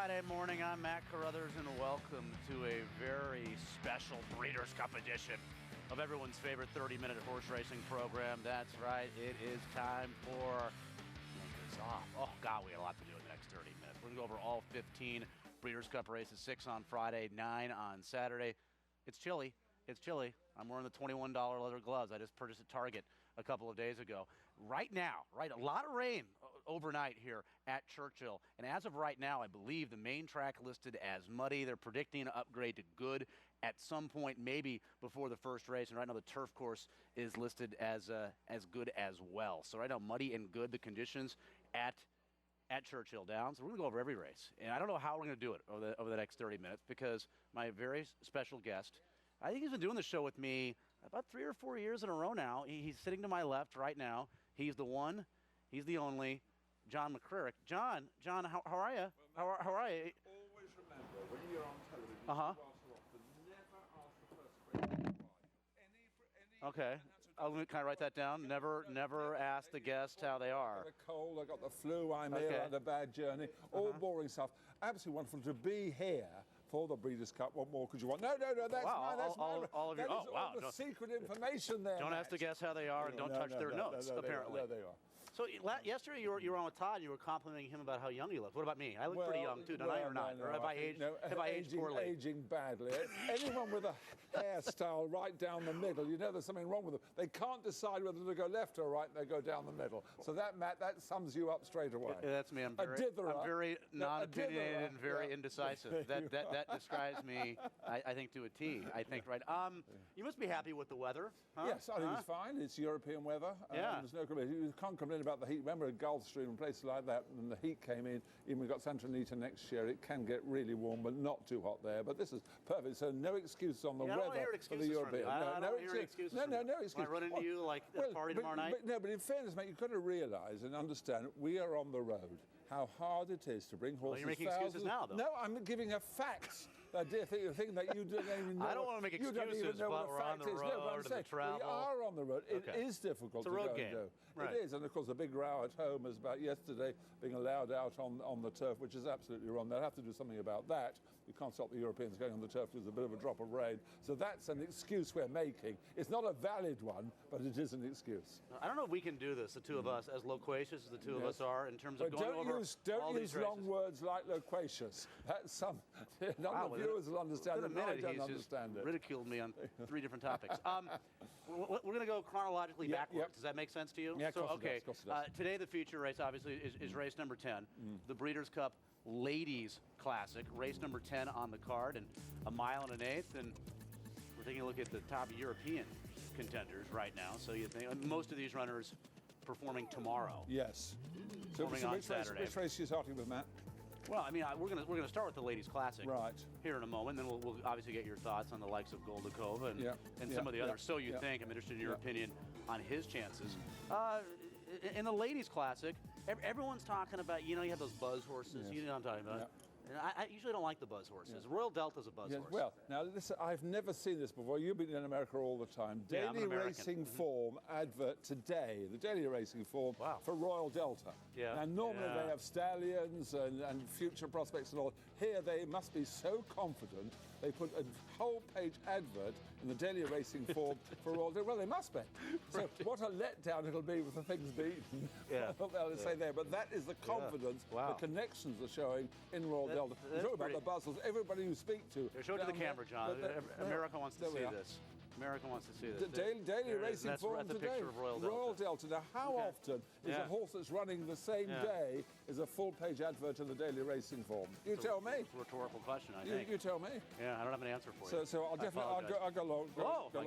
Friday morning. I'm Matt Carothers, and welcome to a very special Breeders' Cup edition of everyone's favorite 30-minute horse racing program. That's right, it is time for Blinkers Off. Oh, God, we got a lot to do in the next 30 minutes. We're going to go over all 15 Breeders' Cup races, 6 on Friday, 9 on Saturday. It's chilly. It's chilly. I'm wearing the $21 leather gloves I just purchased at Target a couple of days ago. Right now, a lot of rain overnight here at Churchill. And as of right now, I believe the main track listed as muddy. They're predicting an upgrade to good at some point, maybe before the first race. And right now the turf course is listed as good as well. So right now, muddy and good, the conditions at Churchill Downs. We're going to go over every race. And I don't know how we're going to do it over the next 30 minutes because my very special guest, I think he's been doing the show with me about 3 or 4 years in a row now. He's sitting to my left right now. He's the one, he's the only, John Mcririck. John, how are you? Well, how are you? Always remember, when you're on television, Uh-huh. you ask often, never ask the first question why. Okay. Can I write that down? Never ask the guest how they are. I got the cold, I got the flu, I'm ill, I had a bad journey, all boring stuff. Absolutely wonderful to be here for the Breeders' Cup. What more could you want? No, that's mine. That's mine. All of your, that is all the secret information there. Don't ask the guests how they are, and don't touch their notes, apparently. There they are. So yesterday you were on with Todd, and you were complimenting him about how young he looked. What about me? I look pretty young too, don't I, or not? No, or have I aged poorly? Aging badly. Anyone with a hairstyle right down the middle, you know there's something wrong with them. They can't decide whether to go left or right, they go down the middle. So that sums you up straight away. That's me. I'm very non-opinionated and very indecisive. That describes me, I think, to a T. I think, right. You must be happy with the weather, huh? Yes, I think it's fine. It's European weather. There's no complaint. You can't complain about the heat. Remember at Gulfstream and places like that, when the heat came in, even we've got Santa Anita next year, it can get really warm, but not too hot there. But this is perfect. So no excuses on the weather for the European. No excuses. No excuses. When I run into you like at a party tomorrow night? But in fairness, mate, you've got to realise and understand we are on the road. How hard it is to bring horses. You're making excuses now, though. No, I'm giving a fact. The thing that you don't even know. I don't want to make excuses, but we're on the road and the travel. We are on the road. It is difficult to go and do. Right. It is, and of course the big row at home is about yesterday being allowed out on the turf, which is absolutely wrong. They'll have to do something about that. You can't stop the Europeans going on the turf because there's a bit of a drop of rain. So that's an excuse we're making. It's not a valid one, but it is an excuse. I don't know if we can do this, the two of us, as loquacious as the two of us are, in terms of going over all these races. Don't use long words like loquacious. That's none of the viewers will understand it. I don't understand it. Ridiculed me on 3 different topics. We're going to go chronologically backwards. Yep. Does that make sense to you? Yeah, so, okay. Today the feature race, obviously, is race number 10, the Breeders' Cup Ladies Classic, race number 10 on the card, and a mile and an eighth. And we're taking a look at the top European contenders right now. So you think most of these runners performing tomorrow? Yes. So on Saturday. Which race are you starting with, Matt? Well, I mean, we're gonna start with the Ladies Classic here in a moment. Then we'll obviously get your thoughts on the likes of Goldikova and some of the others. So you think? I'm interested in your opinion on his chances. In the Ladies Classic, everyone's talking about, you have those buzz horses. You know what I'm talking about. Yeah. And I usually don't like the buzz horses. Royal Delta's a buzz horse. Well, now listen, I've never seen this before. You've been in America all the time. Daily Racing Form advert today. The Daily Racing Form for Royal Delta. Yeah. Now normally they have stallions and future prospects and all. Here they must be so confident they put a whole page advert in the Daily Racing Form for Royal Delta. Well, they must be. So what a letdown it'll be with the things beaten. They'll say there. But that is the confidence, the connections are showing in Royal Delta. You talk about the buzzers. Everybody you speak to. Show it to the camera, John. America wants to see this. America wants to see this. Daily Racing Form today. Picture of Royal Delta. Now, how often is a horse that's running the same day is a full-page advert in the Daily Racing Form? You tell me. It's a rhetorical question, I think. You tell me. Yeah, I don't have an answer for you. So I'll definitely I'll go along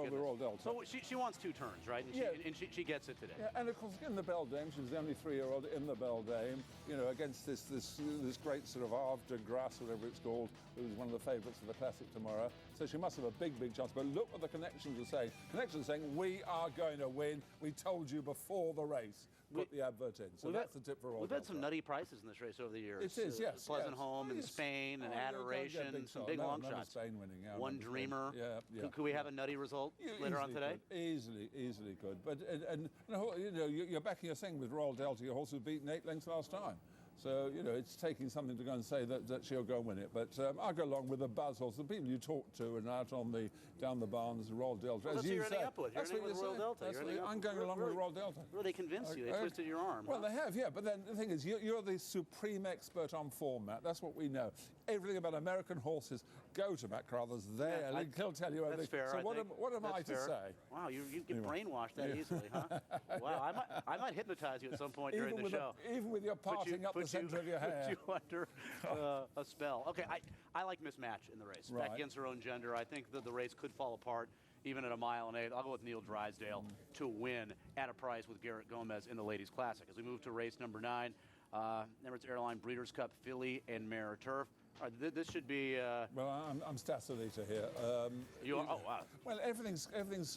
with Royal Delta. So she wants 2 turns, right? And she gets it today. Yeah, and of course, in the Beldame, she's the only 3-year-old in the Beldame. Against this great sort of Havre de Grace, whatever it's called, who's one of the favourites of the Classic tomorrow. So she must have a big chance. But look what the connections are saying. Connections are saying, we are going to win. We told you before the race. Put the advert in. So that's the tip for all. We've had some nutty prices in this race over the years. It is, yes. Pleasant Home in Spain and Adoration, some big long shots. Spain winning, One Dreamer. Yeah. Could we have a nutty result later on today? Easily could. But and you're backing a thing with Royal Delta. Your horse was beaten 8 lengths last time. So, you know, it's taking something to go and say that she'll go and win it. But I'll go along with the buzz horse, the people you talk to and out on down the barns, Royal Delta. Well, as that's you what say. you're ending up with. You're ending with Royal Delta. I'm going along with Royal Delta. Well, they convinced you. They twisted your arm. Well, they have, yeah. But then the thing is, you're the supreme expert on form, Matt. That's what we know. Everything about American horses, go to Matt Carothers there. He'll tell you everything. That's fair, so what am I to say? Wow, you get brainwashed that easily, huh? Wow, I might hypnotize you at some point during the show. Even with your parting up the centre of your hair. Put you under a spell. Okay, I like mismatch in the race. Right. Back against her own gender, I think that the race could fall apart even at a mile and 8. I'll go with Neil Drysdale to win at a price with Garrett Gomez in the Ladies Classic. As we move to race number 9, Emirates Airline Breeders' Cup Filly and Mare Turf. All right, this should be. Well, I'm Stasolita here. You are? Oh, wow. Well, everything's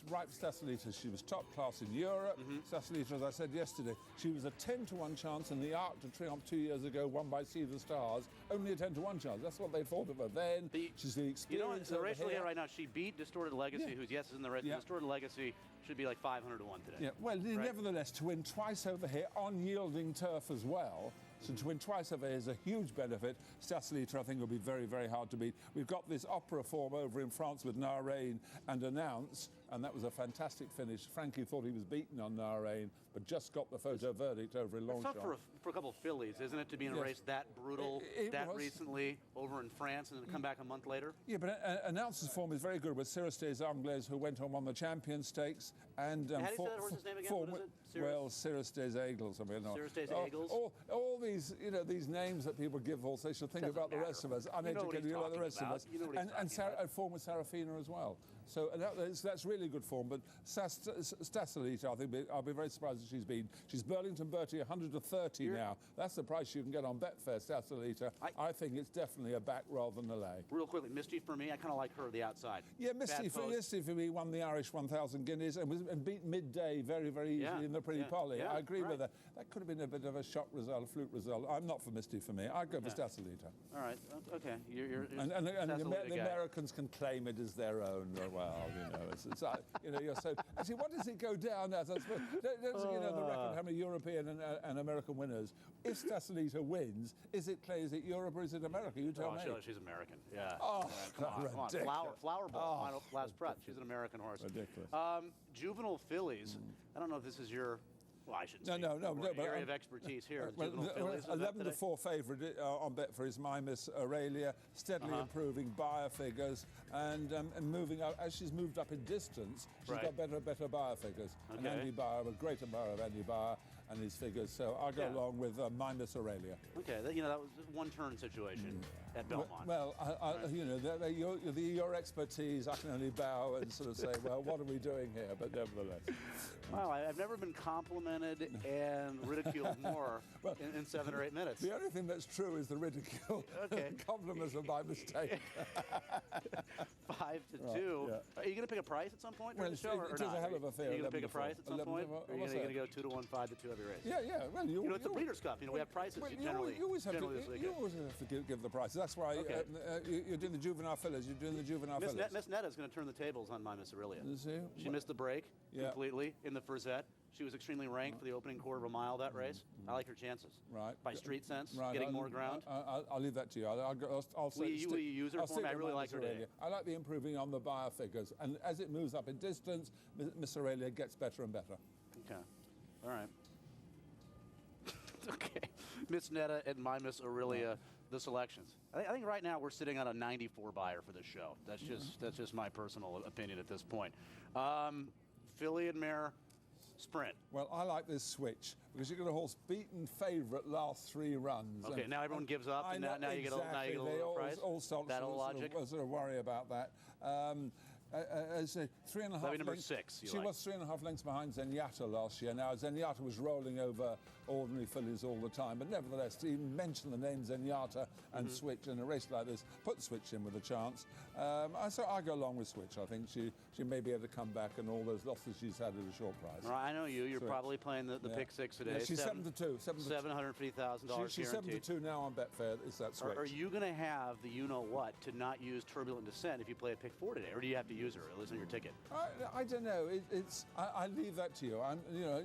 right for Stasolita. She was top class in Europe. Stasolita, as I said yesterday, she was a 10-to-1 chance in the Arc de Triomphe 2 years ago, won by Sea of the Stars. Only a 10-to-1 chance. That's what they thought of her then. She's the experience. You know, in the race we're here right now, she beat Distorted Legacy, who's yes is in the race. Yeah. Distorted Legacy should be like 500 to 1 today. Yeah. Well, right? nevertheless, to win twice over here on yielding turf as well. So to win twice over here is a huge benefit. Stasolita, I think, will be very, very hard to beat. We've got this opera form over in France with Narain and Announce, and that was a fantastic finish. Frankie thought he was beaten on Narain, but just got the photo verdict over in Longchamp. It's tough for a couple of fillies, isn't it, to be in a race that brutal, that recently over in France and then come back a month later? Yeah, but Announce's form is very good with Cirrustes Anglais, who went on the Champion Stakes. And how do you say that horse's name again? What is it? Well, Cirrustes Aigles. I mean, Cirrustes Aigles. All these, these names that people give horses, they should think about the rest of us. Uneducated about the rest of us. And form with Serafina as well. So that's really good form. But Stasolita, I think I'll be very surprised if she's been. She's Burlington Bertie 100 to 30 now. That's the price you can get on Betfair. Stasolita. I think it's definitely a back rather than a lay. Real quickly, Misty for me, I kind of like her the outside. Yeah, Misty for me won the Irish 1,000 guineas and beat Midday very, very easily in the Pretty Polly. I agree with that. That could have been a bit of a shock result, a fluke result. I'm not for Misty for me. I'd go for Stasolita. All right. Okay. You're and the Americans can claim it as their own. Well, you're so. Actually, what does it go down as? Don't the record how many European and American winners? If Stasolita wins, is it Europe or is it America? You tell me. She's American. Yeah. Oh, come on. Flower Ball. Last prep. She's an American horse. Ridiculous. Juvenile Fillies. I don't know if this is your. Well, I shouldn't say area of expertise here. Juvenile Fillies. 11 to 4 favourite on Betfair is My Miss Aurelia, steadily improving buyer figures and moving up. As she's moved up in distance, she's got better and better buyer figures. And Andy Bauer, a great admirer of Andy Bauer and his figures. So I'll go along with My Miss Aurelia. Okay, that was a one-turn situation at Belmont. Well, your expertise, I can only bow and sort of say, well, what are we doing here? But nevertheless. Well, I've never been complimented and ridiculed more in 7 or 8 minutes. The only thing that's true is the ridicule. Okay. Compliments are by mistake. 5 to 2. Are you going to pick a price at some point during the show? It is a hell of a fair. Are you going to pick a price at some point? Or are you going to go 2 to 1, 5 to 2 every race? Yeah. Well, it's the Breeders' Cup. We have prices generally. You always have to give the prices. That's why you're doing the Juvenile Fillies. You're doing the Juvenile Fillies. Miss Netta's going to turn the tables on My Miss Aurelia. She missed the break completely in the Frisette. She was extremely ranked for the opening quarter of a mile that race. I like her chances. Right. By street sense, getting more ground. I'll leave that to you. I'll say. Will you use her for me? I really like her today. I like the improving on the buyer figures, and as it moves up in distance, Miss Aurelia gets better and better. Okay. All right. Okay. Miss Netta and My Miss Aurelia, the selections. I think right now we're sitting on a 94 buyer for this show. That's just my personal opinion at this point. Filly and Mare Sprint. Well, I like this switch because you get a horse beaten favourite last 3 runs. Okay, now everyone gives up, and now you get a little price. All sort of worry about that. As a 3.5 lengths. Number 6. She was 3.5 lengths behind Zenyatta last year. Now Zenyatta was rolling over ordinary fillies all the time, but nevertheless, to even mention the name Zenyatta and Switch in a race like this, put Switch in with a chance. So I go along with Switch. I think she may be able to come back and all those losses she's had at a short price. Well, I know you're probably playing the pick 6 today. Yeah, she's 7 to 2. $750,000 She's 7 to 2 now on Betfair. Is that Switch? Are you going to have the you know what to not use Turbulent Descent if you play a pick 4 today, or do you have to user, at least on your ticket? I don't know. I leave that to you.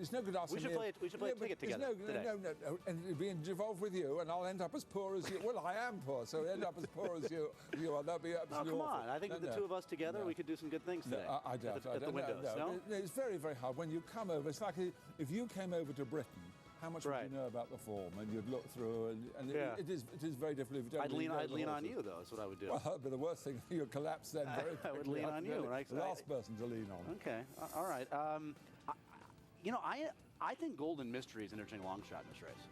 It's no good asking. We should play a ticket together today. No. And it'd be involved with you, and I'll end up as poor as you. Well, I am poor, so I'll end up as poor as you are. That'd be absolutely come awful. on. I think with the two of us together, we could do some good things today. I doubt at the windows. No, it's very, very hard. When you come over, it's like if you came over to Britain, how much would you know about the form? And you'd look through, and it is very difficult if you don't. I'd lean on you, though. That's what I would do. Well, that'd be the worst thing. You'd collapse then very quickly. I would lean on you. The last person to lean on. Okay. All right. I think Golden Mystery is an interesting long shot in this race.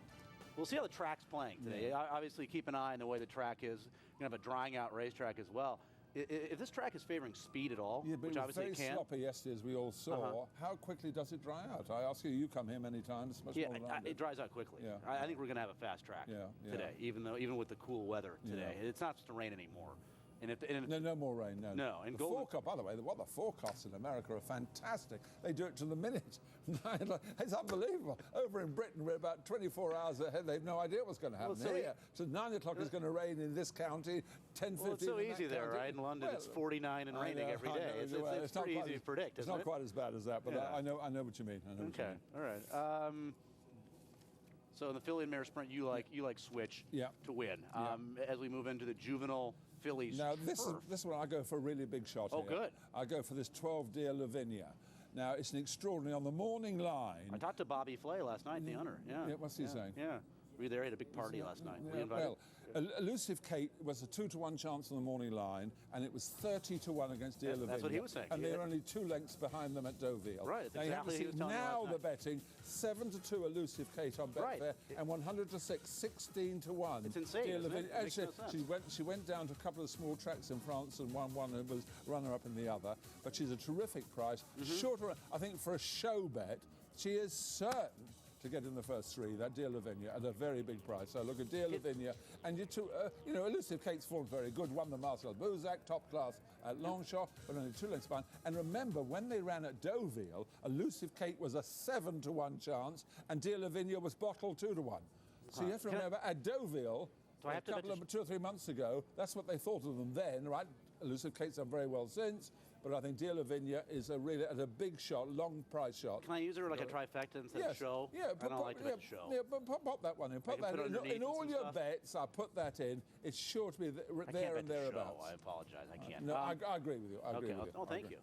We'll see how the track's playing today. Yeah. Obviously, keep an eye on the way the track is. You're going to have a drying out racetrack as well. If this track is favoring speed at all, which obviously it can. Very sloppy yesterday, as we all saw. How quickly does it dry out? I ask you. You come here many times. Much more than it dries out quickly. Yeah. I think we're going to have a fast track today, even with the cool weather today. It's not supposed to rain anymore. No more rain. No. And the forecast, by the way, the forecasts in America are fantastic. They do it to the minute. It's unbelievable. Over in Britain, we're about 24 hours ahead. They've no idea what's going to happen here. So 9 o'clock is going to rain in this county. 10:15. Well, it's so easy there, right? In London, it's 49 and raining every day. It's pretty easy to predict. It's not quite as bad as that, but I know what you mean. Okay. All right. So in the Philly and Mare Sprint, you like switch to win. As we move into the Juvenile Fillies. Now this one I go for a really big shot. Oh, good. I go for this 12 Dear Lavinia. Now it's an extraordinary on the morning line. I talked to Bobby Flay last night, the owner. Yeah. What's he saying? Yeah. Were you there? He had a big party last night. Were you invited? Well, Elusive Kate was a 2-to-1 chance on the morning line, and it was 30-to-1 against Dear Lavinia. That's what he was saying. And they're only 2 lengths behind them at Deauville. Right, that's exactly what he was telling me last now night. the betting 7-2 Elusive Kate on Betfair, and 100-6, 16-1. It's insane. Dear Lavinia. It? Makes no sense. She went down to a couple of small tracks in France and won one and was runner-up in the other. But she's a terrific price. Shorter, I think, for a show bet, she is certain to get in the first 3, that Dear Lavinia, at a very big price. So look at Dear Lavinia, and Elusive Kate's form very good, won the Marcel Bouzak, top class at Longchamp, but only 2 lengths behind. And remember, when they ran at Deauville, Elusive Kate was a 7-to-1 chance, and Dear Lavinia was bottled 2-to-1. So you have to remember, at Deauville, a couple of 2 or 3 months ago, that's what they thought of them then, right? Elusive Kate's done very well since. But I think Dear Lavinia is a big shot, long price shot. Can I use her like a trifecta instead of show? Yeah, I don't like to bet the show. Yeah, but pop that one in. Put that in all your bets. I put that in. It's sure to be there and thereabouts. I apologize. I can't. No, I agree with you. I agree with you. Oh, thank you.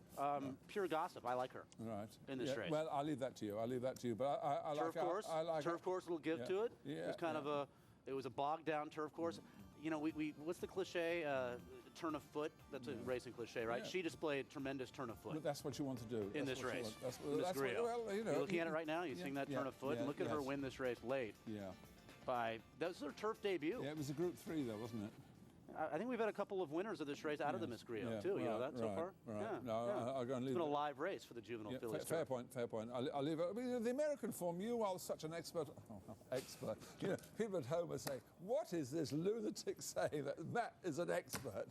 Pure gossip. I like her. Right. In this race. Well, I'll leave that to you. But I like turf course. Turf course. Little give to it. Yeah. It was kind of it was a bogged down turf course. You know, we what's the cliche? Turn of foot. That's a racing cliche, right? Yeah. she displayed tremendous turn of foot. But that's what you want to do. In this race. That's you're looking at it right now. You're seeing that turn of foot. And look at her win this race late. Yeah. That was her turf debut. Yeah, it was a Group 3 though, wasn't it? I think we've had a couple of winners of this race out of the Miss Grillo too. You know that so far. Right. Yeah. No, I'll go and leave it's been a live race for the Juvenile Fillies. Fair point. I'll leave it. I mean, the American form. You are such an expert. Expert. You know, people at home will say, "What is this lunatic saying that Matt is an expert?"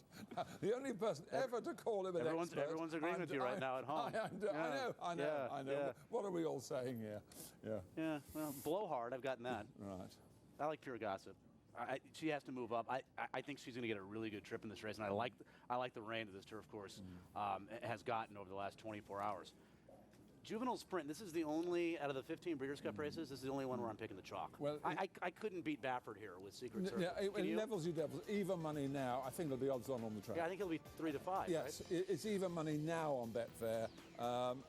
The only person ever to call him an expert. Everyone's agreeing with you right now at home. I know. Yeah. What are we all saying here? Yeah. Well, blowhard. I've gotten that. Right. I like pure gossip. She has to move up. I think she's going to get a really good trip in this race, and I like the rain that this turf course has gotten over the last 24 hours. Juvenile Sprint, this is the only, out of the 15 Breeders' Cup races, this is the only one where I'm picking the chalk. Well, I couldn't beat Baffert here with Secret Service. Yeah, it levels you devils. Even money now, I think it'll be odds on the track. Yeah, I think it'll be 3 to 5, yes, right? It's even money now on Betfair.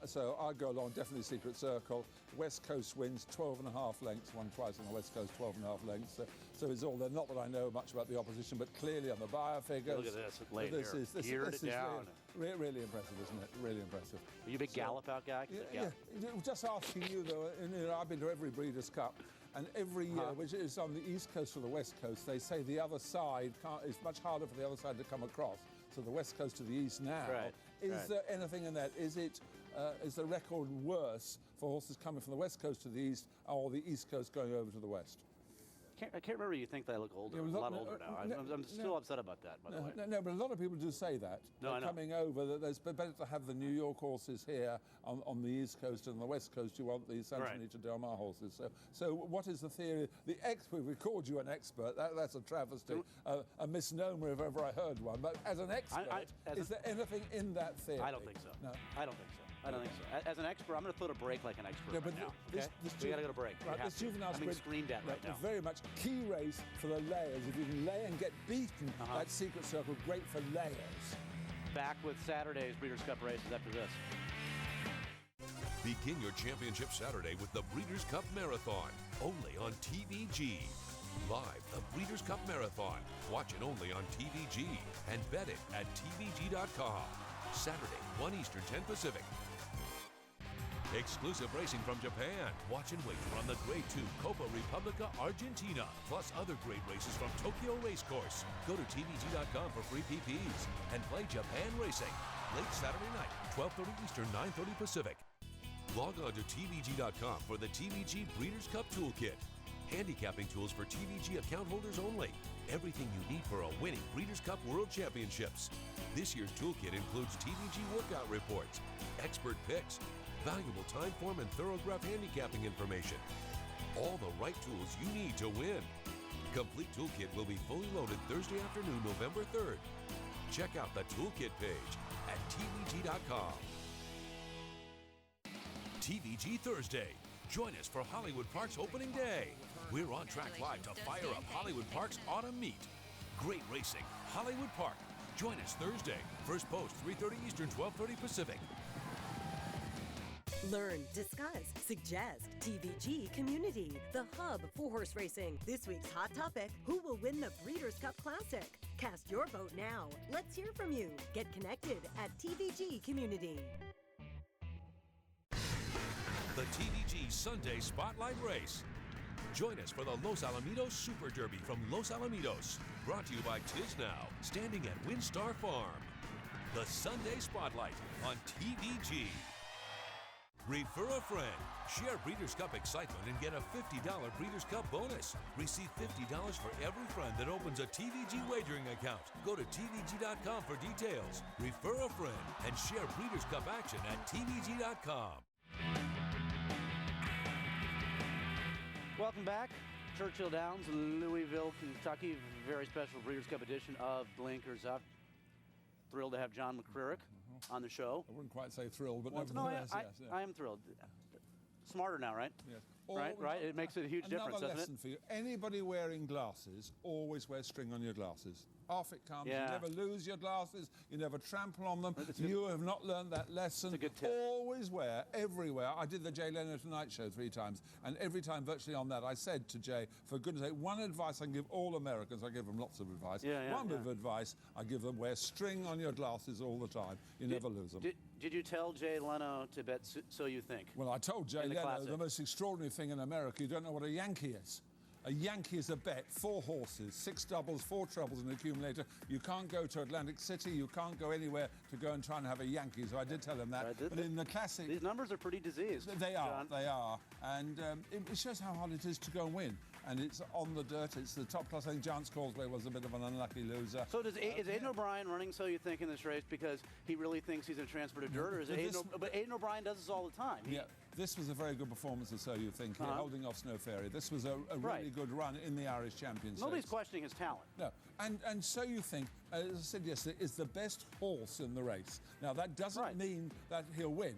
So I'll go along, definitely Secret Circle. West Coast wins 12.5 lengths, won twice on the West Coast, 12.5 lengths. So it's all there. Not that I know much about the opposition, but clearly on the buyer figures. Look at this, this is geared it down. Really impressive, isn't it? Really impressive. Are you a big gallop out guy? Yeah. Just asking you though, I've been to every Breeders' Cup, and every year, which is on the East Coast or the West Coast, they say the other side it's much harder for the other side to come across. So the West Coast to the East now. Right. Is there anything in that? Is the record worse for horses coming from the West Coast to the East, or the East Coast going over to the West? I can't remember you think that I look older. I'm a lot older now. I'm still upset about that, by the way. No, but a lot of people do say that. No, I know. Coming over, that it's better to have the New York horses here on the East Coast and the West Coast. You want the Santa Anita Del Mar horses. So what is the theory? The expert, we called you an expert. That's a travesty, a misnomer if ever I heard one. But as an expert, is there anything in that theory? I don't think so. No. I don't think so. I don't think so. As an expert, I'm going to throw a break like an expert right now. We got to go to break. Right, this Juvenile I'm being Sprint, screamed at right now. Very much key race for the layers. If you can lay and get beaten, that secret circle, great for layers. Back with Saturday's Breeders' Cup races after this. Begin your championship Saturday with the Breeders' Cup Marathon, only on TVG. Live, the Breeders' Cup Marathon. Watch it only on TVG and bet it at TVG.com. Saturday, 1 Eastern, 10 Pacific. Exclusive racing from Japan. Watch and wager on the Grade 2 Copa Republica Argentina, plus other great races from Tokyo Racecourse. Go to TVG.com for free PPs and play Japan Racing. Late Saturday night, 12:30 Eastern, 9:30 Pacific. Log on to TVG.com for the TVG Breeders' Cup Toolkit. Handicapping tools for TVG account holders only. Everything you need for a winning Breeders' Cup World Championships. This year's toolkit includes TVG workout reports, expert picks, valuable time form and thoroughgraph handicapping information. All the right tools you need to win. Complete toolkit will be fully loaded Thursday afternoon, November 3rd. Check out the toolkit page at TVG.com. TVG Thursday. Join us for Hollywood Park's opening day. We're on track live to fire up Hollywood Park's autumn meet. Great racing, Hollywood Park. Join us Thursday. First post, 3:30 Eastern, 12:30 Pacific. Learn, discuss, suggest. TVG Community, the hub for horse racing. This week's hot topic, who will win the Breeders' Cup Classic? Cast your vote now. Let's hear from you. Get connected at TVG Community. The TVG Sunday Spotlight Race. Join us for the Los Alamitos Super Derby from Los Alamitos. Brought to you by Tisnow, standing at Windstar Farm. The Sunday Spotlight on TVG. Refer a friend. Share Breeders' Cup excitement and get a $50 Breeders' Cup bonus. Receive $50 for every friend that opens a TVG wagering account. Go to TVG.com for details. Refer a friend and share Breeders' Cup action at TVG.com. Welcome back. Churchill Downs, Louisville, Kentucky. Very special Breeders' Cup edition of Blinkers Off. Thrilled to have John Mcririck on the show. I wouldn't quite say thrilled, but nevertheless, yes. I am thrilled. Smarter now, right? Yes. Right? It makes a huge difference, doesn't it? Another lesson for you. Anybody wearing glasses, always wear string on your glasses. Off it comes. Yeah. You never lose your glasses. You never trample on them. You have not learned that lesson. That's a good tip. Always wear, everywhere. I did the Jay Leno Tonight Show 3 times, and every time virtually on that, I said to Jay, for goodness sake, one advice I can give all Americans, I give them lots of advice. One bit of advice I give them, wear string on your glasses all the time. You never lose them. Did you tell Jay Leno to bet So You Think? Well, I told Jay Leno Classic. the most extraordinary thing in America, you don't know what a Yankee is. A Yankee is a bet, 4 horses, 6 doubles, 4 trebles, and an accumulator. You can't go to Atlantic City, you can't go anywhere to go and try and have a Yankee, so I did tell him that. Right, but in the classic... These numbers are pretty diseased, They are, John. they are. And it shows how hard it is to go and win. And it's on the dirt, it's the top class. I think Giants Causeway was a bit of an unlucky loser. So is Aidan O'Brien running So You Think in this race because he really thinks he's going to transfer to dirt, or is it but Aidan O'Brien does this all the time. This was a very good performance of So You Think, holding off Snow Fairy. This was a really good run in the Irish Champions. Nobody's questioning his talent. No, and So You Think, as I said yesterday, is the best horse in the race. Now, that doesn't mean that he'll win.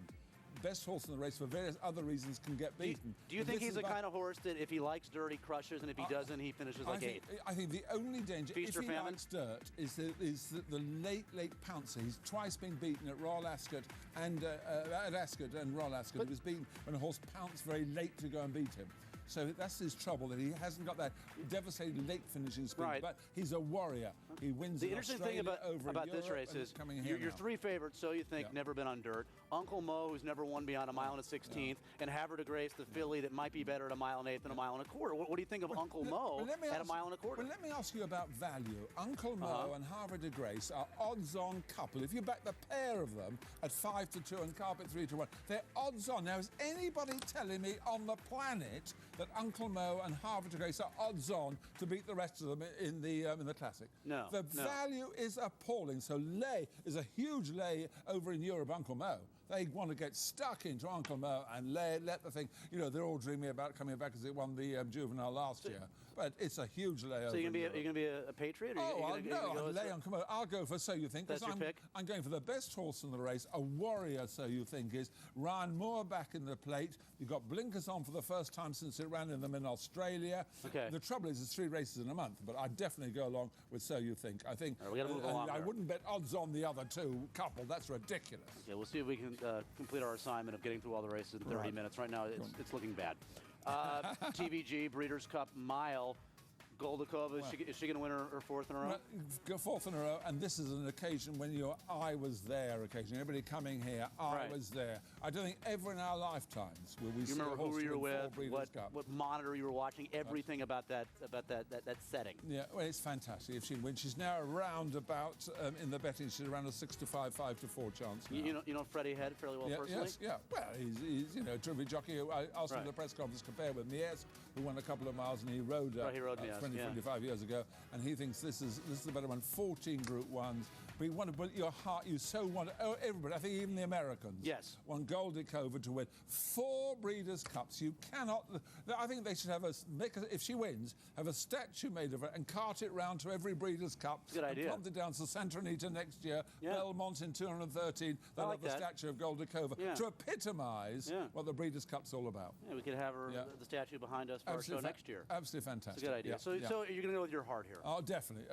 Best horse in the race for various other reasons can get beaten. Do you think he's the kind of horse that if he likes dirt, he crushes, and if he doesn't, he finishes like 8th? I think the only danger, Feast if or he famine? likes dirt, is the late pouncer. He's twice been beaten at Royal Ascot and at Ascot and Royal Ascot. He was beaten when a horse pounced very late to go and beat him. So that's his trouble, that he hasn't got that devastating late finishing speed. Right. But he's a warrior. He wins The in interesting Australia, thing about Europe, this race and is coming here your now. 3 favorites, So You Think, never been on dirt. Uncle Mo, who's never won beyond a mile and a 16th, and Havre de Grace, the filly that might be better at a mile and 1/8 than a mile and a quarter. What do you think of Uncle Mo at a mile and a quarter? Well, let me ask you about value. Uncle Mo and Havre de Grace are odds-on couple. If you back the pair of them at 5-2 and Carpet 3-1, they're odds-on. Now, is anybody telling me on the planet that Uncle Mo and Harvard Grace are odds-on to beat the rest of them in the Classic. No. The value is appalling. So lay is a huge lay over in Europe, Uncle Mo. They want to get stuck into Uncle Mo and let the thing, they're all dreaming about coming back because it won the Juvenile last year. But it's a huge lay over. So you're going to be a patriot? Or I'll lay Uncle Mo. I'll go for So You Think. That's your pick? I'm going for the best horse in the race, a warrior, So You Think is. Ryan Moore back in the plate. You've got Blinkers on for the first time since it ran in them in Australia. Okay. The trouble is it's 3 races in a month, but I'd definitely go along with So You Think. I think we gotta move along I there. wouldn't bet odds on the other two couple. That's ridiculous. Okay, we'll see if we can complete our assignment of getting through all the races in 30 minutes. Right now, it's looking bad. TVG Breeders' Cup Mile. Goldikova, is she going to win her 4th in a row? Go 4th in a row, and this is an occasion when I was there occasion. Everybody coming here, I was there. I don't think ever in our lifetimes will we see a horse who you were win 4 with, Breeders' Cup. what monitor you were watching, everything about that setting. Yeah, well, it's fantastic. If she wins, she's now around about, in the betting, she's around a 6-5, 5-4 chance now. You know Freddie Head fairly well personally? Yes, yeah. Well, he's a terrific jockey. I asked him at the press conference compared with Mies, who won a couple of miles, and he rode 25 years ago, and he thinks this is the better one. 14 Group 1s. But you want to put your heart, you so want everybody, I think even the Americans, want Goldikova to win 4 Breeders' Cups. You cannot, I think they should have if she wins, have a statue made of her and cart it round to every Breeders' Cup. Good idea. And plant it down to Santa Anita next year, Belmont in 213, they'll have the statue of Goldikova to epitomise what the Breeders' Cup's all about. Yeah, we could have her, the statue behind us for our show next year. Absolutely fantastic. It's a good idea. So you're going to go with your heart here? Oh, definitely.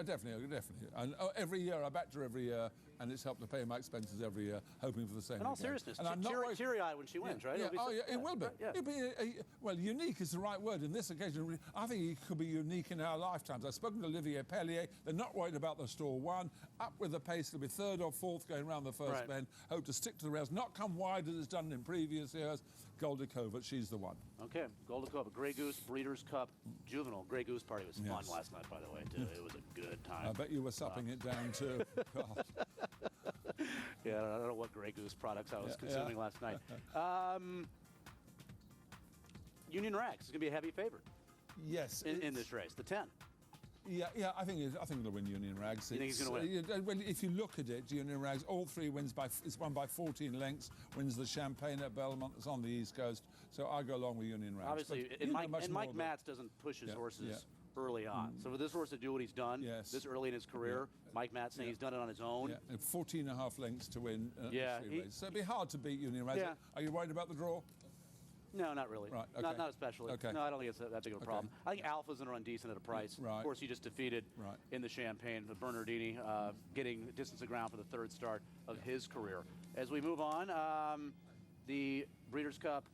And every year, I backed her every year, and it's helped to pay my expenses every year, hoping for the same. In all seriousness, and I'm not teary-eyed when she wins, right? Yeah, it will be. It'll be well, unique is the right word in this occasion. I think it could be unique in our lifetimes. I've spoken to Olivier Pellier. They're not worried about the stall 1. Up with the pace, it'll be 3rd or 4th going round the first bend. Hope to stick to the rails, not come wide as it's done in previous years. Goldikova, she's the one. Okay, Goldikova, Grey Goose, Breeders' Cup, Juvenile. Grey Goose party was fun last night, by the way, too. It was a good time. I bet you were supping it down, too. God. Yeah, I don't know what Grey Goose products I was consuming last night. Union Rags is going to be a heavy favorite. Yes. In this race, the 10. Yeah, I think they'll win Union Rags. You think he's going to win? Well, if you look at it, Union Rags, all 3 wins it's won by 14 lengths. Wins the Champagne at Belmont. It's on the East Coast, so I go along with Union Rags. Obviously, Mike Matz doesn't push his horses early on. So for this horse to do what he's done this early in his career, Mike Matz saying he's done it on his own. Yeah, and 14.5 lengths to win. 3 races. So it'd be hard to beat Union Rags. Yeah. Are you worried about the draw? No, not really. Right, okay. Not especially. Okay. No, I don't think it's that big of a problem. I think Alpha's going to run decent at a price. Right. Of course, he just defeated in the Champagne, the Bernardini, getting distance of ground for the 3rd start of his career. As we move on, the Breeders' Cup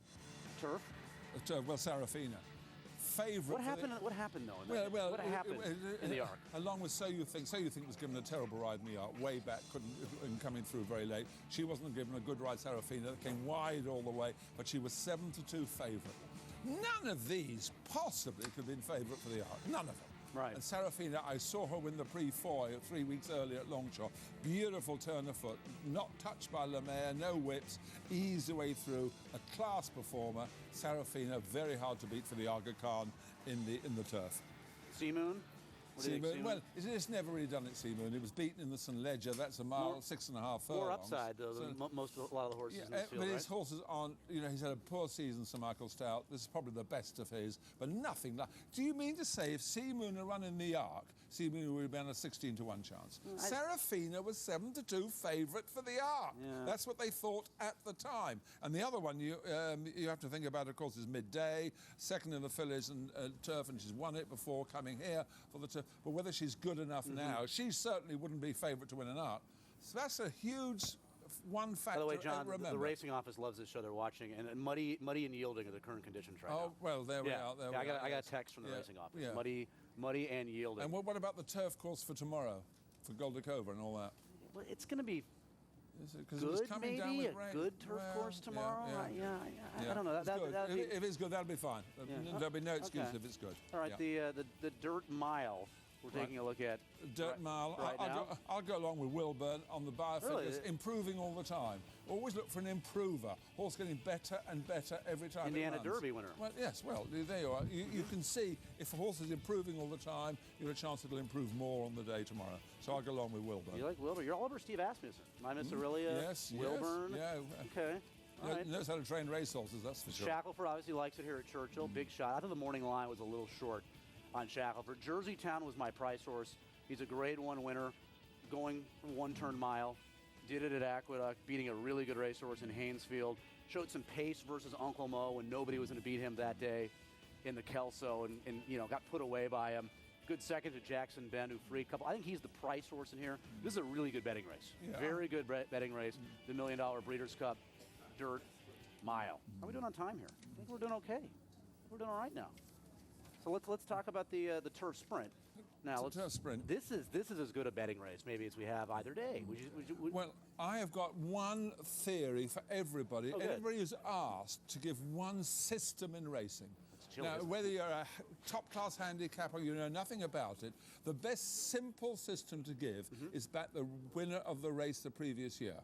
Turf. Well, Serafina. Favorite. What happened though? What happened in the Arc? Along with So You Think. So You Think was given a terrible ride in the Arc, way back, couldn't coming through very late. She wasn't given a good ride, Serafina. That came wide all the way, but she was 7-2 favourite. None of these possibly could have been favourite for the Arc. None of them. Right. And Serafina, I saw her win the Prix 4 3 weeks earlier at Longshore. Beautiful turn of foot, not touched by Le Mare, no whips, eased her way through. A class performer. Serafina, very hard to beat for the Aga Khan in the turf. Seamoon? Seamoon. Well, it's never really done at Seamoon. It was beaten in the St. Ledger. That's a mile, 6.5 furlongs. More upside, though, than a lot of the horses in this field, but his horses aren't, he's had a poor season, Sir Michael Stout. This is probably the best of his, but nothing like... Do you mean to say if Seamoon had run in the Arc, Seamoon would have been a 16-1 chance? Serafina was 7-2 favourite for the Arc. Yeah. That's what they thought at the time. And the other one you have to think about, of course, is Midday, 2nd in the Fillies and Turf, and she's won it before coming here for the Turf. But whether she's good enough now, she certainly wouldn't be favourite to win an Arc. So that's a huge one factor. By the way, John, remember. the racing office loves this show they're watching, and muddy and yielding are the current conditions right now. Oh, well, there we are. I got a text from the racing office. Yeah. Muddy and yielding. And what about the turf course for tomorrow, for Goldikova and all that? Well, it's going to be good, maybe? A good turf course tomorrow? I don't know. If it's good, that'll be fine. There'll be no excuse if it's good. All right, the Dirt Mile We're taking a look at Dirt Mile. right now. I'll go along with Wilburn on the biofigures, Really? improving all the time. Always look for an improver. Horse getting better and better every time. Indiana it runs. Derby winner. Well, yes. Well, there you are. You can see if a horse is improving all the time, you have a chance it'll improve more on the day tomorrow. So I'll go along with Wilburn. You like Wilburn? You're all over Steve Asmussen. My Miss Aurelia. Yes. Wilburn. Yes, yeah. Okay. All right. Knows how to train racehorses, that's for sure. Shackelford obviously likes it here at Churchill. Big shot. I thought the morning line was a little short on Shackelford. Jerseytown was my price horse. He's a Grade 1 winner, going 1-turn mile. Did it at Aqueduct, beating a really good racehorse in Haynesfield. Showed some pace versus Uncle Mo when nobody was going to beat him that day in the Kelso, and got put away by him. Good second to Jackson Bend, who freed a couple. I think he's the price horse in here. This is a really good betting race. Yeah. Very good betting race. The $1 Million Breeders' Cup Dirt Mile. How are we doing on time here? I think we're doing okay. We're doing all right now. So let's talk about the Turf Sprint. Now, Turf Sprint. This is as good a betting race maybe as we have either day. Well, I have got one theory for everybody. Oh, good. Everybody is asked to give one system in racing. chilling, Now, isn't it? whether you're a top-class handicapper, you know nothing about it, the best simple system to give is back the winner of the race the previous year.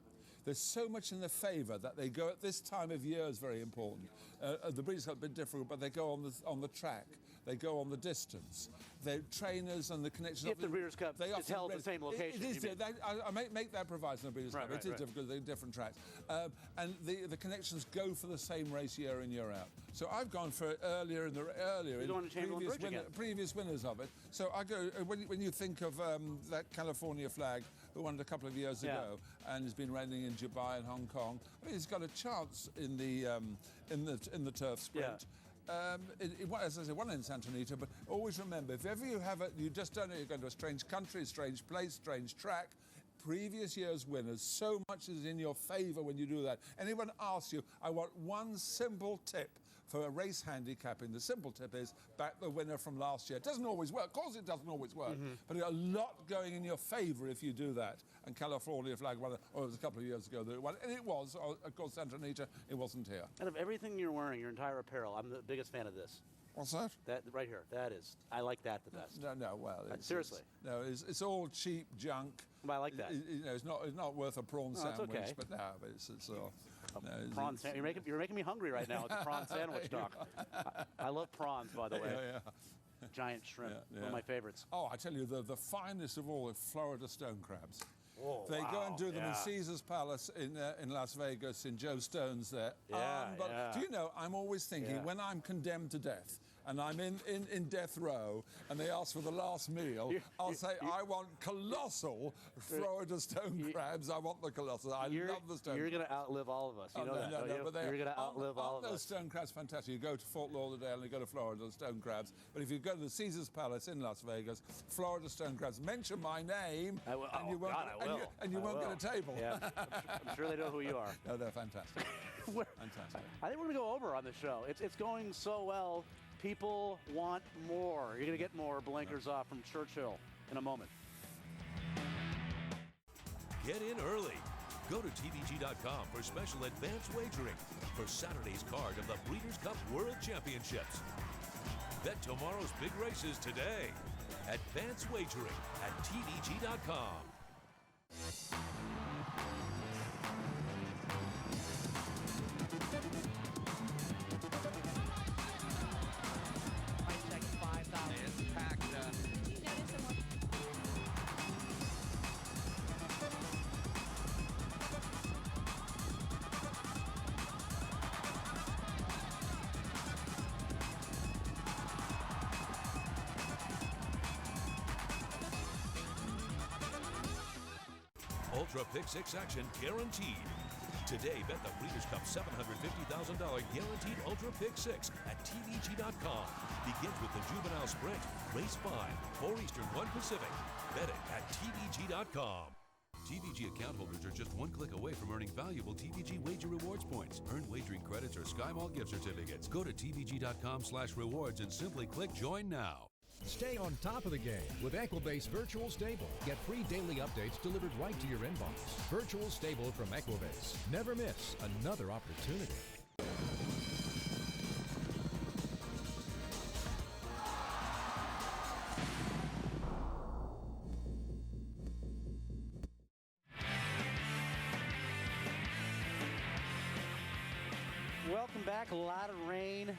There's so much in their favour that they go at this time of year is very important. The breeders got a bit different, but they go on the track. They go on the distance. The trainers and the connections. If the Breeders' Cup is held at the same location. It is. I make that proviso in the Breeders' Cup. It is different because they're different tracks. And the connections go for the same race year in, year out. So I've gone for earlier in previous winners of it. So I go, when you think of that California flag who won it a couple of years ago and has been running in Dubai and Hong Kong, I mean, he's got a chance in the Turf Sprint. Yeah. As I say, one in Santa Anita, but always remember, if ever you have it, you just don't know, you're going to a strange country, strange place, strange track, previous year's winners, so much is in your favour when you do that. Anyone asks you, I want one simple tip for a race handicapping. The simple tip is back the winner from last year. It doesn't always work. Of course it doesn't always work, but a lot going in your favour if you do that. And California flag won, it was a couple of years ago that it won. And it was, of course, Santa Anita, it wasn't here. Out of everything you're wearing, your entire apparel, I'm the biggest fan of this. What's that? That right here. That is. I like that the best. No. Well, seriously. It's all cheap junk. But I like that. It's not worth a prawn sandwich. It's okay. But it's prawn sandwich. You're making me hungry right now with the prawn sandwich talk. I love prawns, by the way. Yeah. Giant shrimp. One of my favorites. Oh, I tell you, the finest of all are Florida stone crabs. Oh, they go and do them in yeah. Caesar's Palace in Las Vegas, in Joe Stone's there. Yeah. Do you know, I'm always thinking, when I'm condemned to death, and I'm in death row, and they ask for the last meal, I'll say, I want colossal Florida stone crabs. I want the colossal. I love the stone crabs. You're going to outlive all of us. You know that, don't you? But You're going to outlive all of us. Those stone crabs fantastic. You go to Fort Lauderdale and you go to Florida, stone crabs. But if you go to the Caesar's Palace in Las Vegas, Florida stone crabs, mention my name, I will. and you won't, and you won't get a table. Yeah. I'm sure they know who you are. No, they're fantastic. Fantastic. I think we're going to go over on the show. It's going so well. People want more. You're going to get more Blinkers Off from Churchill in a moment. Get in early. Go to TVG.com for special advanced wagering for Saturday's card of the Breeders' Cup World Championships. Bet tomorrow's big races today. Advanced wagering at TVG.com. Ultra Pick 6 action guaranteed. Today, bet the Breeders' Cup $750,000 guaranteed Ultra Pick 6 at TVG.com. Begins with the Juvenile Sprint, Race 5, 4 Eastern, 1 Pacific. Bet it at TVG.com. TVG account holders are just one click away from earning valuable TVG Wager Rewards points. Earn wagering credits or SkyMall gift certificates. Go to TVG.com/rewards and simply click Join Now. Stay on top of the game with Equibase Virtual Stable. Get free daily updates delivered right to your inbox. Virtual Stable from Equibase. Never miss another opportunity. Welcome back. A lot of rain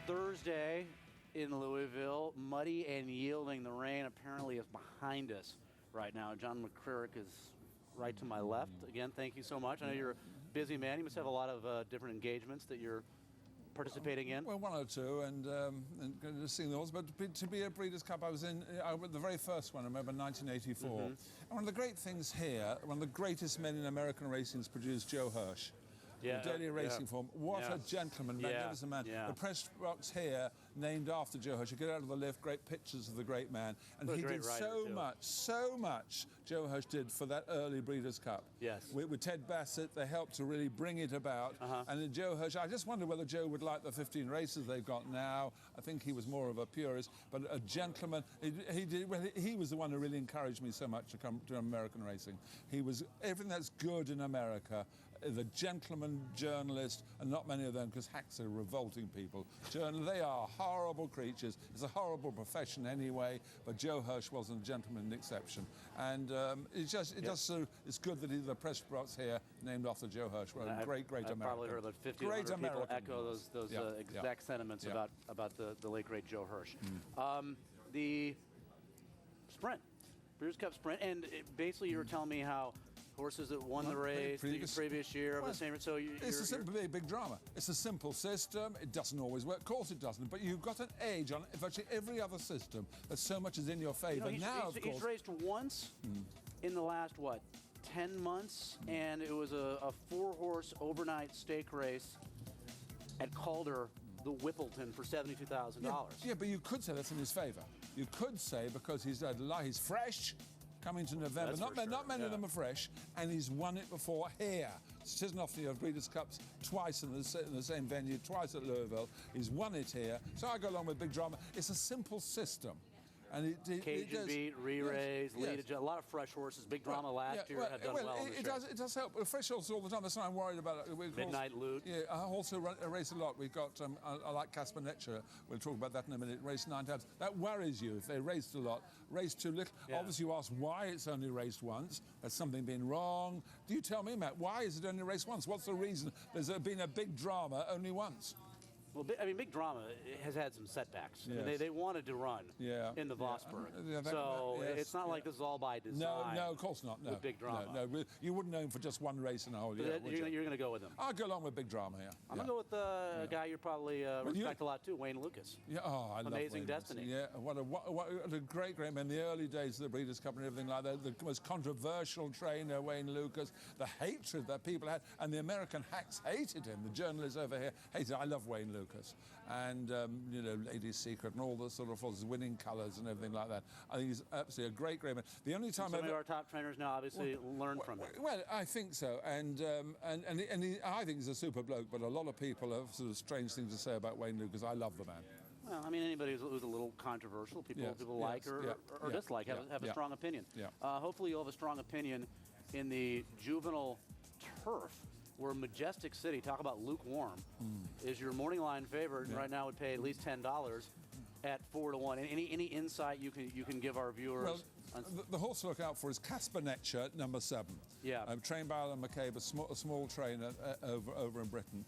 Thursday in Louisville. Muddy and yielding. The rain apparently is behind us right now. John Mcririck is right to my left. Again, thank you so much. I know you're a busy man. You must have a lot of different engagements that you're participating in. Well, one or two, and seeing those. But to be a Breeders' Cup, I was in the very first one. I remember 1984. And one of the great things here, one of the greatest men in American racing has produced Joe Hirsch. Yeah, the daily racing form. What a gentleman, magnificent man. Yeah. The press box here, named after Joe Hirsch. You get out of the lift, great pictures of the great man. And he did so much, Joe Hirsch did for that early Breeders' Cup. Yes. With Ted Bassett, they helped to really bring it about. And then Joe Hirsch, I just wonder whether Joe would like the 15 races they've got now. I think he was more of a purist, but a gentleman. He was the one who really encouraged me so much to come to American racing. He was everything that's good in America. The gentleman journalist, and not many of them, because hacks are revolting people. They are horrible creatures. It's a horrible profession anyway, but Joe Hirsch wasn't a gentleman exception. And it's good that the press box here named after Joe Hirsch. Well, great American. I've probably heard about 50 people echo those exact sentiments about the late, great Joe Hirsch. The Sprint, Breeders' Cup Sprint, and basically you were telling me how horses that won the race the previous year of the same. So it's a simple, big drama. It's a simple system. It doesn't always work. Of course it doesn't. But you've got an edge on virtually every other system. That so much is in your favour. He's raced once in the last 10 months, and it was a 4-horse overnight stake race at Calder, the Whippleton, for $72,000. Yeah, but you could say that's in his favour. You could say because he's fresh. Coming to November. Not many of them are fresh, and he's won it before here. Tisnoff of Breeders' Cups twice in the same venue, twice at Louisville. He's won it here. So I go along with big drama. It's a simple system. And Cajun beat, re-raise, lead a lot of fresh horses. Big drama last year have done well. It does help. Fresh horses all the time. That's why I'm worried about it. Midnight Loot. Yeah, I also race a lot. We've got I like Casper Netcher. We'll talk about that in a minute. Raced 9 times. That worries you if they raced a lot, raced too little. Yeah. Obviously, you ask why it's only raced once. Has something been wrong? Do you tell me, Matt? Why is it only raced once? What's the reason? There's been a big drama only once. Well, Big Drama has had some setbacks. Yes. I mean, they wanted to run in the Vosburg. It's not like this is all by design. No, of course not. No. With Big Drama. No, you wouldn't know him for just one race in a whole year. You're going to go with him. I'll go along with Big Drama here. I'm going to go with a guy you probably respect a lot too, Wayne Lucas. Yeah, I love Amazing Destiny. Yeah, what a great man. The early days of the Breeders' Cup and everything like that. The most controversial trainer, Wayne Lucas. The hatred that people had, and the American hacks hated him. The journalists over here hated him. I love Wayne Lucas. And, Lady's Secret and all the sort of horses, Winning Colours and everything like that. I think he's absolutely a great man. The only time some of our top trainers now obviously learn from him. Well, I think so. And I think he's a super bloke, but a lot of people have sort of strange things to say about Wayne Lucas. I love the man. Well, I mean, anybody who's a little controversial, people like or dislike, have a strong opinion. Yeah. Hopefully you'll have a strong opinion in the Juvenile Turf, where Majestic City, talk about lukewarm, is your morning line favorite, and right now would pay at least $10 at 4-1. Any insight you can give our viewers? Well, the horse to look out for is Casper Netcher, number 7. Yeah. Trained by Alan McCabe, a small trainer over in Britain.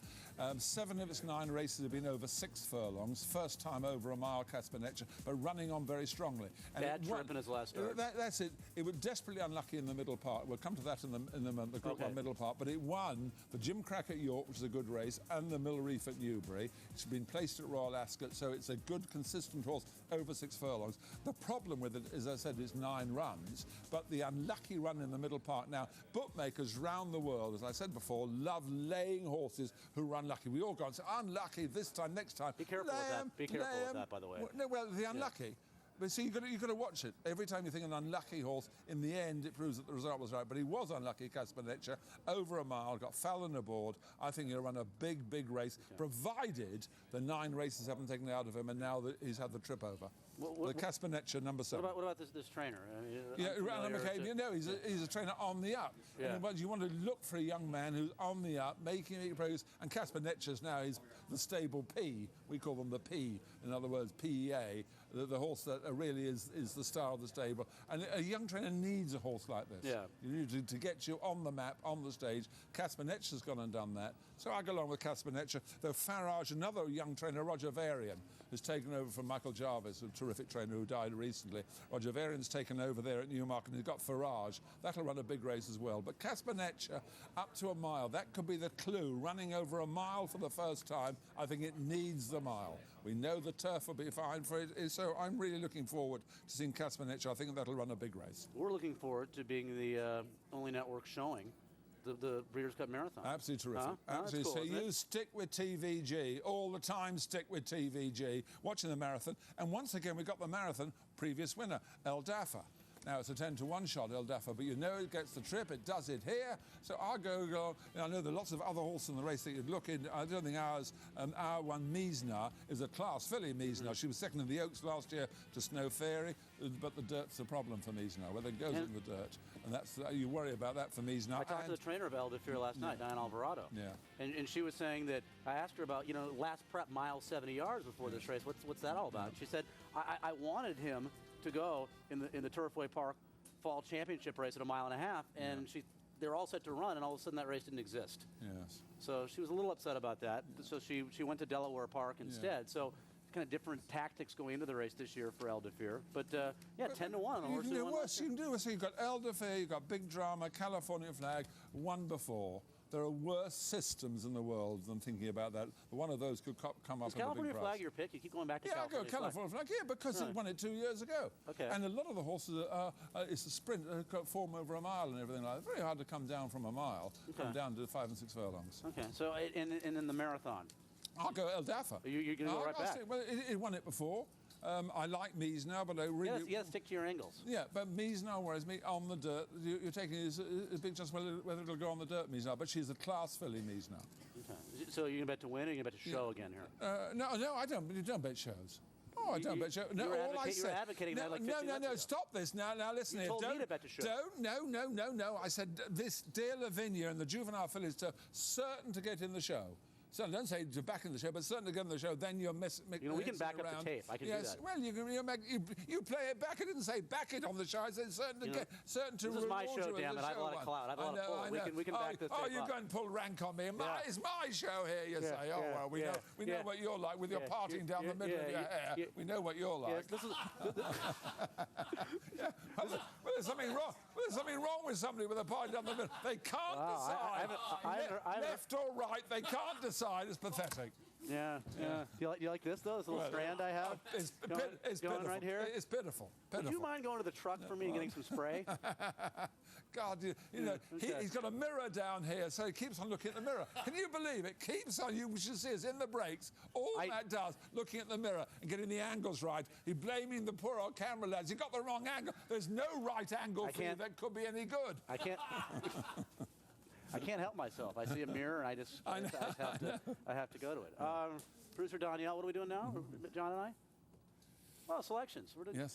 7 of its 9 races have been over 6 furlongs. First time over a mile, Casper Netcher, but running on very strongly. And bad trip in his last start. That's it. It was desperately unlucky in the middle part. We'll come to that in the Group 1 middle part. But it won the Jim Crack at York, which is a good race, and the Mill Reef at Newbury. It's been placed at Royal Ascot, so it's a good, consistent horse over 6 furlongs. The problem with it, as I said, is 9 runs, but the unlucky run in the middle part. Now, bookmakers round the world, as I said before, love laying horses who run lucky. We all go and say, unlucky this time, next time. Be careful with that. Be careful with that, by the way. Well, the unlucky. Yeah. But see, you've got to watch it. Every time you think an unlucky horse, in the end, it proves that the result was right. But he was unlucky, Casper Netcher, over a mile, got Fallon aboard. I think he'll run a big race, provided the 9 races haven't taken it out of him, and now that he's had the trip over. The Casper Netcher, number 7. What about this trainer? Alan McCabe, he's a trainer on the up. Yeah. And you want to look for a young man who's on the up, making progress. And Casper Netcher's now is the stable P. We call them the P, in other words, PEA. the horse that really is the star of the stable. And a young trainer needs a horse like this. Yeah. You need to get you on the map, on the stage. Casper Netcher's gone and done that. So I go along with Casper Netcher. Though Farage, another young trainer, Roger Varian, who's taken over from Michael Jarvis, a terrific trainer who died recently. Roger Varian's taken over there at Newmarket, and he's got Farage. That'll run a big race as well. But Casper Netcher, up to a mile, that could be the clue. Running over a mile for the first time, I think it needs the mile. We know the turf will be fine for it, so I'm really looking forward to seeing Casper Netcher. I think that'll run a big race. We're looking forward to being the only network showing the Breeders' Cup Marathon. Absolutely terrific. Absolutely. Cool, so you stick with TVG all the time. Stick with TVG, watching the marathon. And once again, we got the marathon previous winner, El Daffa. Now, it's a 10-to-1 shot, El Daffa, but you know it gets the trip, it does it here. So I go. I know there are lots of other horses in the race that you'd look in. I don't think our one, Miesner, is a class filly, Miesner. She was second in the Oaks last year to Snow Fairy, but the dirt's a problem for Miesner, whether it goes in the dirt. And that's you worry about that for Miesner. I talked to the trainer of El Daffa last night, Diane Alvarado. Yeah. And she was saying that, I asked her about, last prep mile 70 yards before this race. What's that all about? She said, I wanted him to go in the Turfway Park Fall Championship race at a mile and a half, and they're all set to run, and all of a sudden that race didn't exist. Yes. So she was a little upset about that. So she went to Delaware Park instead. So kind of different tactics going into the race this year for El Daffa. But 10-to-1. You can do worse. You can do worse. You've got El Daffa, you've got Big Drama, California Flag, won before. There are worse systems in the world than thinking about that. One of those could come up in a big price. Is California Flag your pick? You keep going back to California Flag? Yeah, I go California Flag. Yeah, because it won it 2 years ago. Okay. And a lot of the horses, it's a sprint, got form over a mile and everything like that. It's very hard to come down from a mile, come down to 5 and 6 furlongs. Okay, so and in the marathon? I'll go El Daffa. You're going to go right back? Well, it won it before. I like Miesner, but I really... You got to stick to your angles. Yeah, but Miesner worries me on the dirt. You're taking his big chance whether it'll go on the dirt, Miesner, but she's a class filly, Miesner. Okay. So you're going to bet to win, or you're going to bet to show again here? No, I don't. You don't bet shows. Oh, I don't bet shows. No, all I said... You're advocating that like 15 minutes ago. Stop this. Now listen here. You told me to bet to show. No. I said this dear Lavinia and the Juvenile Fillies are certain to get in the show. So don't say to back in the show, but certainly get in the show. Then you're mixing we can back around. Up the tape. I can do that. Well, you play it back. I didn't say back it on the show. I said certain to This is my show, damn it. I have a lot of one. clout. I have a lot of pull. We can back this tape. Oh, you're going to pull rank on me. It's my show here, you say. Oh, well, we know what you're like with your parting down the middle of your hair. We know what you're like. Well, there's something wrong. There's something wrong with somebody with a parting down the middle. They can't decide. Left or right, they can't decide. It's pathetic. Yeah. You like this, though? This little strand I have? It's going pitiful. right here? It's pitiful. Would you mind going to the truck for me and getting some spray? God, he's got a mirror down here, so he keeps on looking at the mirror. Can you believe it? Keeps on, you should see us in the breaks. All that does, looking at the mirror and getting the angles right. He's blaming the poor old camera lads. He got the wrong angle. There's no right angle for you that could be any good. I can't help myself. I see a mirror and I have to go to it. Producer Danielle, what are we doing now? John and I? Oh, selections. We're doing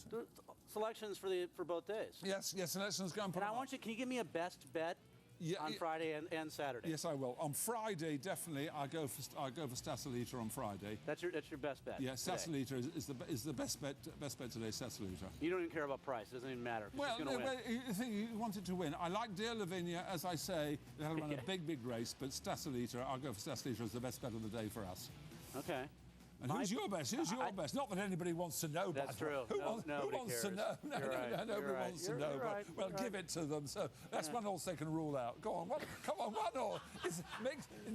selections for both days. Yes, selections going. And can you give me a best bet on Friday and Saturday? Yes, I will. On Friday, definitely, I go for Stasolita on Friday. That's your best bet. Yeah, Stasolita is the best bet today. Stasolita. You don't even care about price. It doesn't even matter. Well, you wanted to win. I like Dear Lavinia, as I say. They'll run a big race, but Stasolita, I'll go for Stasolita as the best bet of the day for us. Okay. And who's your best? Who's your best? Not that anybody wants to know. That's true. Who wants to know? Nobody wants to know. Well, give it to them. So that's one horse they can rule out. Go on, come on, one horse. It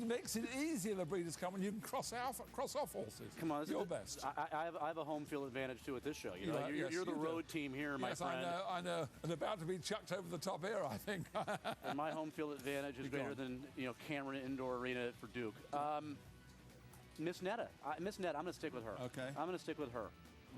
makes it easier. The breeders come and you can cross off horses. Come on, your best. I have a home field advantage too at this show. You're the road team here, my friend. Yes, I know. And about to be chucked over the top here, I think. And my home field advantage is greater than Cameron Indoor Arena for Duke. Miss Netta. I'm going to stick with her. Okay. I'm going to stick with her.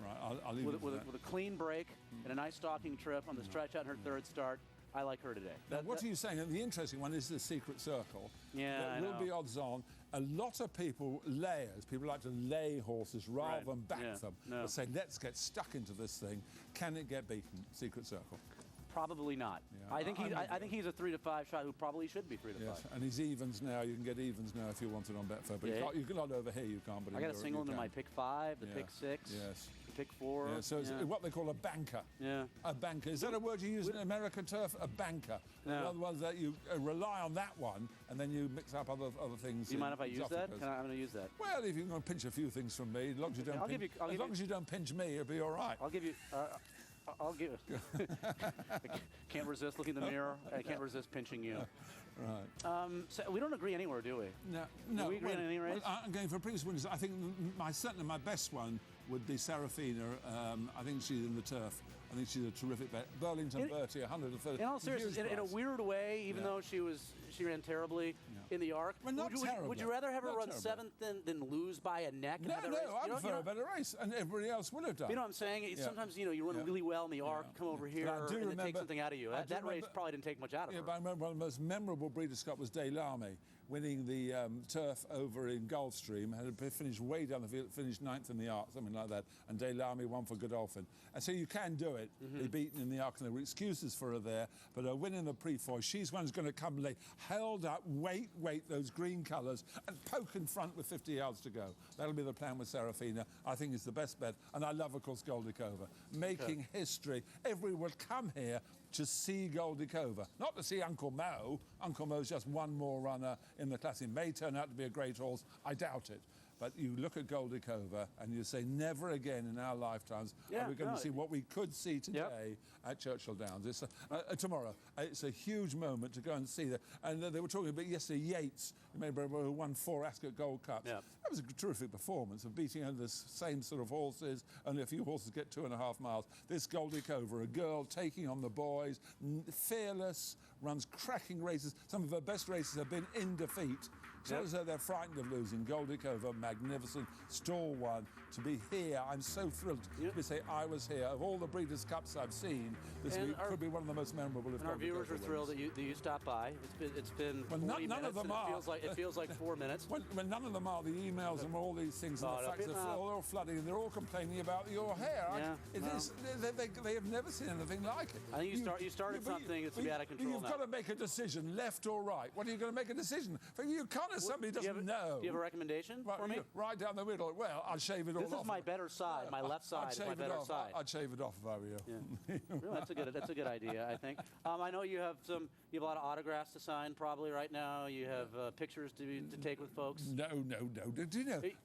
Right, I'll leave with a clean break and a nice stalking trip on the stretch out in her third start. I like her today. Now, what are you saying? And the interesting one is the Secret Circle. Yeah, that will be odds on. A lot of people like to lay horses rather than back them. No. But say, let's get stuck into this thing. Can it get beaten? Secret Circle. Probably not. Yeah, I think he's a 3 to 5 shot who probably should be 3 to 5. Yes, and he's evens now. You can get evens now if you want it on Betfair, but you cannot over here. You can't. But I got a single into my pick 5, the pick 6. Yes. pick 4. Yeah, so it's what they call a banker. Yeah. A banker. Is that a word you use in American turf? A banker. No. In other words, that you rely on that one, and then you mix up other things. Do you mind if I use that? I'm going to use that. Well, if you're going to pinch a few things from me, as long as you don't, as long as you don't pinch me, it'll be all right. I'll give you. I'll give. I can't resist looking in the mirror. I can't resist pinching you. Right. So we don't agree anywhere, do we? No. Do we agree on any race? I'm going for previous winners. I think certainly my best one would be Serafina. I think she's in the turf. I think she's a terrific bet. Burlington Bertie, 130. In all seriousness, in a weird way, even though she ran terribly in the Arc. Well, would you rather have her run 7th than lose by a neck? No, I prefer a better race, and everybody else would have done. You know what I'm saying? Sometimes you run really well in the Arc, come over here, and it takes something out of you. That race probably didn't take much out of her. But I remember one of the most memorable Breeders' Cup was De Lamy, winning the turf over in Gulfstream, had finished way down the field, finished 9th in the Arc, something like that, and De Lamy won for Godolphin. And so you can do it. Be beaten in the Arc, and there were excuses for her there, but her win in the Pre-Foy, she's one who's going to come late, held up, wait, those green colours, and poke in front with 50 yards to go. That'll be the plan with Serafina. I think it's the best bet, and I love, of course, Goldikova. Making history. Everyone will come here to see Goldikova, not to see Uncle Mo. Uncle Mo's just one more runner in the class. It may turn out to be a great horse. I doubt it. But you look at Goldikova and you say, never again in our lifetimes are we going to see what we could see today at Churchill Downs. It's tomorrow. It's a huge moment to go and see that. And they were talking about yesterday Yates, you remember, who won 4 Ascot Gold Cups. That was a terrific performance of beating the same sort of horses. Only a few horses get 2.5 miles. This Goldikova, a girl taking on the boys, fearless, runs cracking races. Some of her best races have been in defeat. So as though they're frightened of losing. Goldikova, magnificent, stall one. To be here, I'm so thrilled to say I was here. Of all the Breeders' Cups I've seen, this week could be one of the most memorable. And our viewers are thrilled that you stopped by. It's been 40 none minutes, of them are. It feels like 4 minutes. When none of them are, the emails and all these things, and the facts are all flooding, and they're all complaining about your hair. They have never seen anything like it. I think you started something that's to be out of control. You've got to make a decision, left or right. What are you going to make a decision? You can't, if somebody doesn't know. Do you have a recommendation for me? Right down the middle. Well, I'll shave it all off. This is my better side. My left side is my better side. I'd shave it off if I were you. Yeah. Really, that's a good idea, I think. I know you have a lot of autographs to sign probably right now. You have pictures to take with folks. No. Do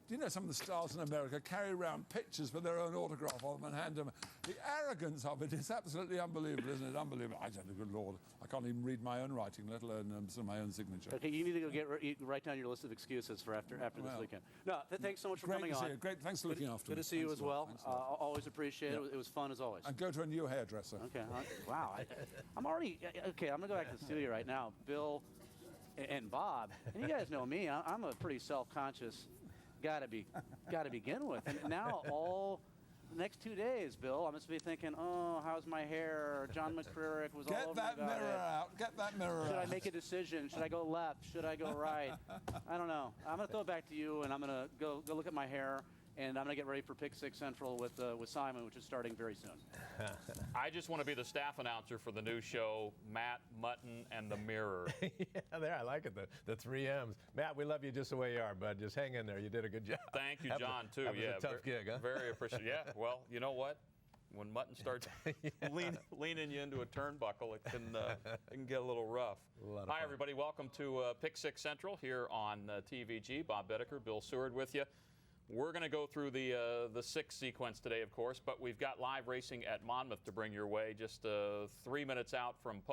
you know some of the stars in America carry around pictures with their own autograph on them and hand them? The arrogance of it is absolutely unbelievable, isn't it? Unbelievable. I don't know, good Lord. I can't even read my own writing, let alone some of my own signature. Okay, you need to go write down your list of excuses for after this weekend. No, thanks so much for coming on. Great, thanks for looking after me. Good to see you as well. Always appreciate it. It was fun as always. And go to a new hairdresser. Okay. Wow. I'm already okay. I'm gonna go back to the studio right now. Bill and Bob, and you guys know me. I'm a pretty self-conscious guy to begin with, and now all. The next 2 days, Bill, I must be thinking, oh, how's my hair? John Mcririck was all over Get that mirror out. Get that mirror out. Should I make a decision? Should I go left? Should I go right? I don't know. I'm going to throw it back to you, and I'm going to go look at my hair, and I'm going to get ready for Pick 6 Central with Simon, which is starting very soon. I just want to be the staff announcer for the new show, Matt, Mutton, and the Mirror. Yeah, there, I like it, the 3 M's. Matt, we love you just the way you are, bud. Just hang in there. You did a good job. Thank you, John, too. That was a tough gig, huh? Very appreciative. Yeah, well, you know what? When Mutton starts leaning you into a turnbuckle, it can get a little rough. Hi, everybody. Welcome to Pick 6 Central here on TVG. Bob Bedecker, Bill Seward with you. We're going to go through the 6 sequence today, of course, but we've got live racing at Monmouth to bring your way just 3 minutes out from post.